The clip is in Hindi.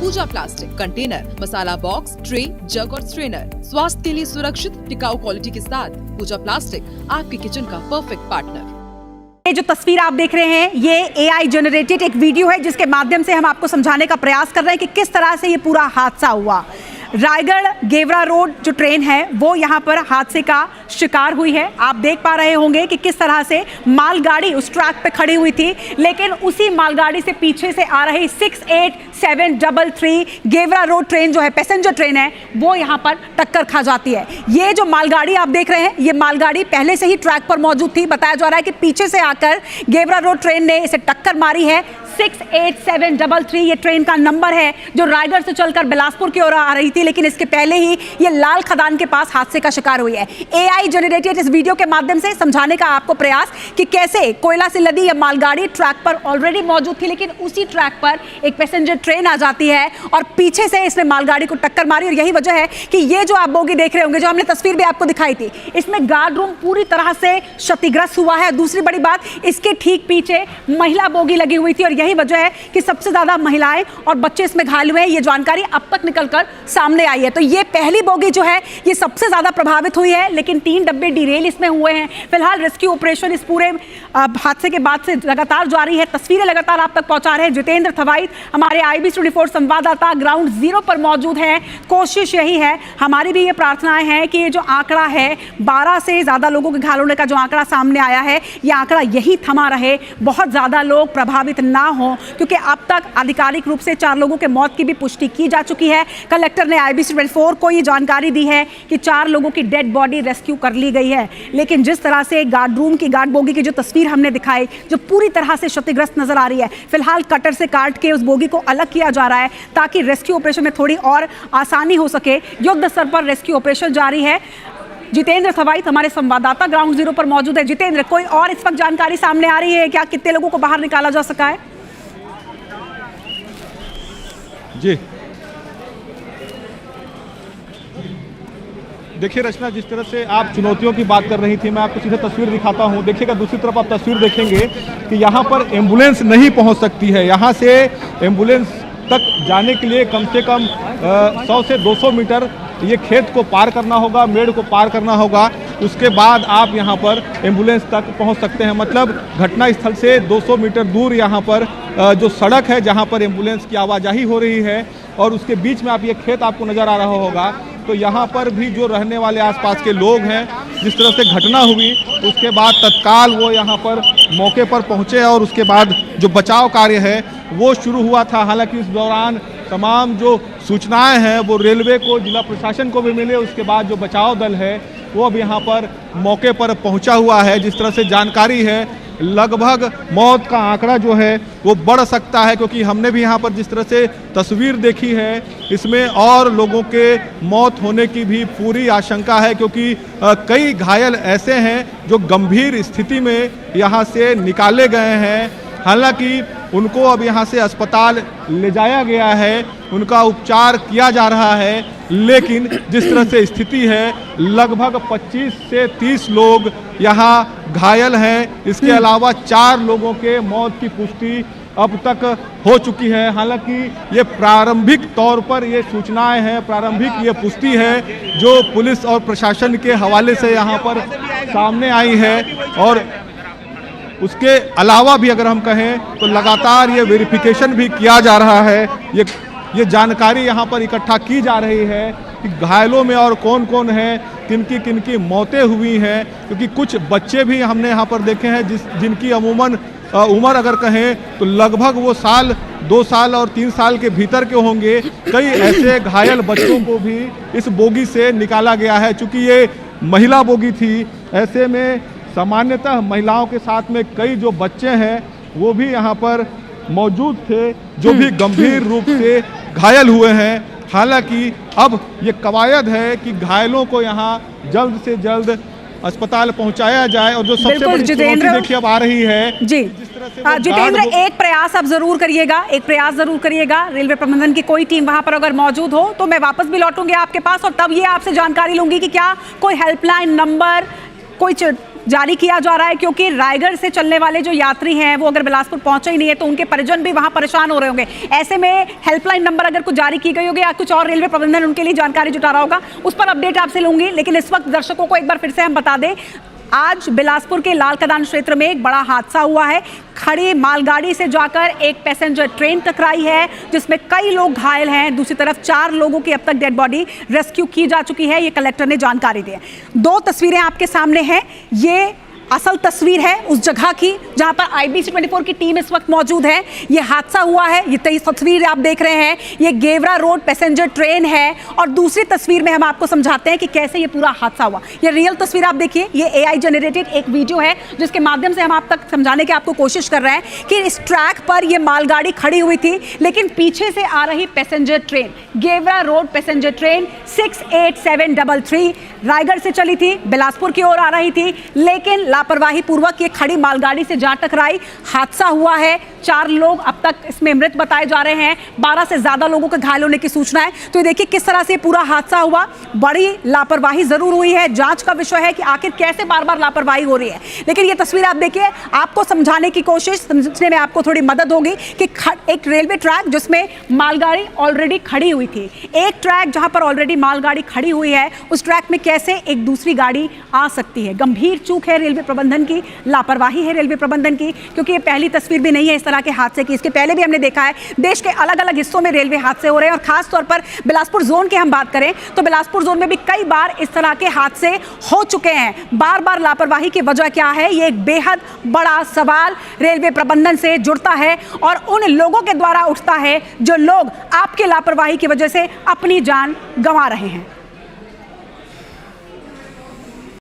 पूजा प्लास्टिक कंटेनर, मसाला बॉक्स, ट्रे, जग और स्ट्रेनर। स्वास्थ्य के लिए सुरक्षित टिकाऊ क्वालिटी के साथ पूजा प्लास्टिक आपके किचन का परफेक्ट पार्टनर। ये जो तस्वीर आप देख रहे हैं ये AI जनरेटेड एक वीडियो है जिसके माध्यम से हम आपको समझाने का प्रयास कर रहे हैं कि किस तरह से ये पूरा हादसा हुआ। रायगढ़ गेवरा रोड जो ट्रेन है वो यहाँ पर हादसे का शिकार हुई है। आप देख पा रहे होंगे कि किस तरह से मालगाड़ी उस ट्रैक पे खड़ी हुई थी, लेकिन उसी मालगाड़ी से पीछे से आ रही 68733 गेवरा रोड ट्रेन जो है पैसेंजर ट्रेन है वो यहाँ पर टक्कर खा जाती है। ये जो मालगाड़ी आप देख रहे हैं ये मालगाड़ी पहले से ही ट्रैक पर मौजूद थी। बताया जा रहा है कि पीछे से आकर गेवरा रोड ट्रेन ने इसे टक्कर मारी है। 68733 ये ट्रेन का नंबर है जो रायगढ़ से चलकर बिलासपुर की ओर आ रही थी, लेकिन इसके पहले ही ये लाल खदान के पास हादसे का शिकार हुई है। AI जनरेटेड इस वीडियो के माध्यम से समझाने का आपको प्रयास कि कैसे कोयला से लदी यह मालगाड़ी ट्रैक पर ऑलरेडी मौजूद थी, लेकिन उसी ट्रैक पर एक पैसेंजर ट्रेन आ जाती है और पीछे से इसने मालगाड़ी को टक्कर मारी। और यही वजह है कि ये जो आप बोगी देख रहे होंगे, जो हमने तस्वीर भी आपको दिखाई थी, इसमें गार्ड रूम पूरी तरह से क्षतिग्रस्त हुआ है। दूसरी बड़ी बात, इसके ठीक पीछे महिला बोगी लगी हुई थी और यही वजह है कि सबसे ज्यादा महिलाएं और बच्चे इसमें घायल हुए हैं। ये जानकारी अब तक निकलकर सामने आई है। तो ये पहली बोगी जो है ये सबसे ज्यादा प्रभावित हुई है, लेकिन 3 डब्बे डिरेल इसमें हुए हैं। फिलहाल रेस्क्यू ऑपरेशन इस पूरे हादसे के बाद से लगातार जारी है। तस्वीरें लगातार आप तक पहुंचा रहे हैं जितेंद्र थवाइट, हमारे IB24 संवाददाता ग्राउंड जीरो पर मौजूद हैं। कोशिश यही है, हमारी भी ये प्रार्थनाएं हैं कि ये जो आंकड़ा है 12 से ज्यादा लोगों के घायल होने का जो आंकड़ा सामने आया है ये आंकड़ा यही थमा रहे, बहुत ज्यादा लोग प्रभावित ना हो, क्योंकि अब तक आधिकारिक रूप से 4 लोगों के मौत की भी पुष्टि की जा चुकी है। कलेक्टर ने IB24 को ये जानकारी दी है कि 4 लोगों की डेड बॉडी रेस्क्यू कर ली गई है, लेकिन जिस तरह से गार्ड रूम की गार्ड बोगी की जो तस्वीर हमने दिखाई जो पूरी तरह से क्षतिग्रस्त नजर आ रही है, फिलहाल कटर से काट के उस बोगी को अलग किया जा रहा है ताकि रेस्क्यू ऑपरेशन में थोड़ी और आसानी हो सके। युद्ध स्तर पर रेस्क्यू ऑपरेशन जारी है। जितेंद्र थवाइट हमारे संवाददाता ग्राउंड जीरो पर मौजूद है। जितेंद्र, कोई और इस वक्त जानकारी सामने आ रही है क्या? कितने लोगों को बाहर निकाला जा सका है? जी देखिए रचना, जिस तरह से आप चुनौतियों की बात कर रही थी, मैं आपको सीधे तस्वीर दिखाता हूं। देखिएगा दूसरी तरफ आप तस्वीर देखेंगे कि यहां पर एम्बुलेंस नहीं पहुंच सकती है। यहां से एम्बुलेंस तक जाने के लिए कम से कम 100 से 200 मीटर ये खेत को पार करना होगा, मेड़ को पार करना होगा, उसके बाद आप यहाँ पर एम्बुलेंस तक पहुँच सकते हैं। मतलब घटना स्थल से 200 मीटर दूर यहाँ पर जो सड़क है जहाँ पर एम्बुलेंस की आवाजाही हो रही है और उसके बीच में आप ये खेत आपको नज़र आ रहा होगा। तो यहाँ पर भी जो रहने वाले आसपास के लोग हैं, जिस तरह से घटना हुई उसके बाद तत्काल वो यहाँ पर मौके पर पहुँचे और उसके बाद जो बचाव कार्य है वो शुरू हुआ था। हालांकि इस दौरान तमाम जो सूचनाएं हैं वो रेलवे को, जिला प्रशासन को भी मिले। उसके बाद जो बचाव दल है वो अब यहाँ पर मौके पर पहुँचा हुआ है। जिस तरह से जानकारी है लगभग मौत का आंकड़ा जो है वो बढ़ सकता है, क्योंकि हमने भी यहाँ पर जिस तरह से तस्वीर देखी है इसमें और लोगों के मौत होने की भी पूरी आशंका है, क्योंकि कई घायल ऐसे हैं जो गंभीर स्थिति में यहाँ से निकाले गए हैं। हालांकि उनको अब यहाँ से अस्पताल ले जाया गया है, उनका उपचार किया जा रहा है, लेकिन जिस तरह से स्थिति है लगभग 25 से 30 लोग यहाँ घायल हैं। इसके अलावा 4 लोगों के मौत की पुष्टि अब तक हो चुकी है। हालांकि ये प्रारंभिक तौर पर ये सूचनाएं हैं, प्रारंभिक ये पुष्टि है जो पुलिस और प्रशासन के हवाले से यहाँ पर सामने आई है। और उसके अलावा भी अगर हम कहें तो लगातार ये वेरिफिकेशन भी किया जा रहा है। ये जानकारी यहाँ पर इकट्ठा की जा रही है कि घायलों में और कौन कौन है, किनकी मौतें हुई हैं, क्योंकि कुछ बच्चे भी हमने यहाँ पर देखे हैं जिनकी अमूमन उम्र अगर कहें तो लगभग वो 2 साल और 3 साल के भीतर के होंगे। कई ऐसे घायल बच्चों को भी इस बोगी से निकाला गया है। चूँकि ये महिला बोगी थी, ऐसे में सामान्यतः महिलाओं के साथ में कई जो बच्चे हैं वो भी यहाँ पर मौजूद थे जो भी गंभीर रूप से घायल हुए हैं। हालांकि अब ये कवायद है कि घायलों को यहाँ जल्द से जल्द अस्पताल पहुंचाया जाए। और जो सबसे बड़ी चुनौती देखिए अब आ रही है जी जितेंद्र, एक प्रयास आप जरूर करिएगा, रेलवे प्रबंधन की कोई टीम वहां पर अगर मौजूद हो तो मैं वापस भी लौटूंगी आपके पास और तब ये आपसे जानकारी लूंगी कि क्या कोई हेल्पलाइन नंबर, कोई जारी किया जा रहा है, क्योंकि रायगढ़ से चलने वाले जो यात्री हैं वो अगर बिलासपुर पहुंचे ही नहीं है तो उनके परिजन भी वहां परेशान हो रहे होंगे। ऐसे में हेल्पलाइन नंबर अगर कुछ जारी की गई होगी या कुछ और रेलवे प्रबंधन उनके लिए जानकारी जुटा रहा होगा, उस पर अपडेट आपसे लूंगी। लेकिन इस वक्त दर्शकों को एक बार फिर से हम बता दें, आज बिलासपुर के लाल कदान क्षेत्र में एक बड़ा हादसा हुआ है। खड़ी मालगाड़ी से जाकर एक पैसेंजर ट्रेन टकराई है जिसमें कई लोग घायल हैं। दूसरी तरफ 4 लोगों की अब तक डेड बॉडी रेस्क्यू की जा चुकी है, ये कलेक्टर ने जानकारी दी है। 2 तस्वीरें आपके सामने हैं, ये असल तस्वीर है उस जगह की जहां पर IBC 24 की टीम इस वक्त मौजूद है। ये हादसा हुआ है, ये तस्वीर आप देख रहे हैं, ये गेवरा रोड पैसेंजर ट्रेन है। और दूसरी तस्वीर में हम आपको समझाते हैं कि कैसे ये पूरा हादसा हुआ। ये रियल तस्वीर आप देखिए, ये AI जनरेटेड एक वीडियो है जिसके माध्यम से हम आप तक समझाने की आपको कोशिश कर रहे हैं कि इस ट्रैक पर ये मालगाड़ी खड़ी हुई थी, लेकिन पीछे से आ रही passenger train, Gevra road passenger train 68733 Raigarh से चली थी, बिलासपुर की ओर आ रही थी, लेकिन लापरवाही पूर्वक ये खड़ी मालगाड़ी से जा टकराई। हादसा हुआ है, 4 लोग अब तक इसमें मृत बताए जा रहे हैं, 12 से ज्यादा लोगों के घायल होने की सूचना है। तो ये देखिए किस तरह से पूरा हादसा हुआ। बड़ी लापरवाही जरूर हुई है, जांच का विषय है कि आखिर कैसे बार बार लापरवाही हो रही है। लेकिन ये तस्वीर आप देखिए, आपको समझाने की कोशिश, समझने में आपको थोड़ी मदद होगी कि एक रेलवे ट्रैक जिसमें मालगाड़ी ऑलरेडी खड़ी हुई थी, एक ट्रैक जहां पर ऑलरेडी मालगाड़ी खड़ी हुई है, उस ट्रैक में कैसे एक दूसरी गाड़ी आ सकती है। गंभीर चूक है रेलवे प्रबंधन की, लापरवाही है रेलवे प्रबंधन की, क्योंकि ये पहली तस्वीर भी नहीं है इस तरह के हादसे की। इसके पहले भी हमने देखा है देश के अलग अलग हिस्सों में रेलवे हादसे हो रहे हैं, और खास तौर पर बिलासपुर जोन की हम बात करें तो बिलासपुर जोन में भी कई बार इस तरह के हादसे हो चुके हैं। बार बार लापरवाही की वजह क्या है, ये एक बेहद बड़ा सवाल रेलवे प्रबंधन से जुड़ता है और उन लोगों के द्वारा उठता है जो लोग आपकी लापरवाही की वजह से अपनी जान गंवा रहे हैं।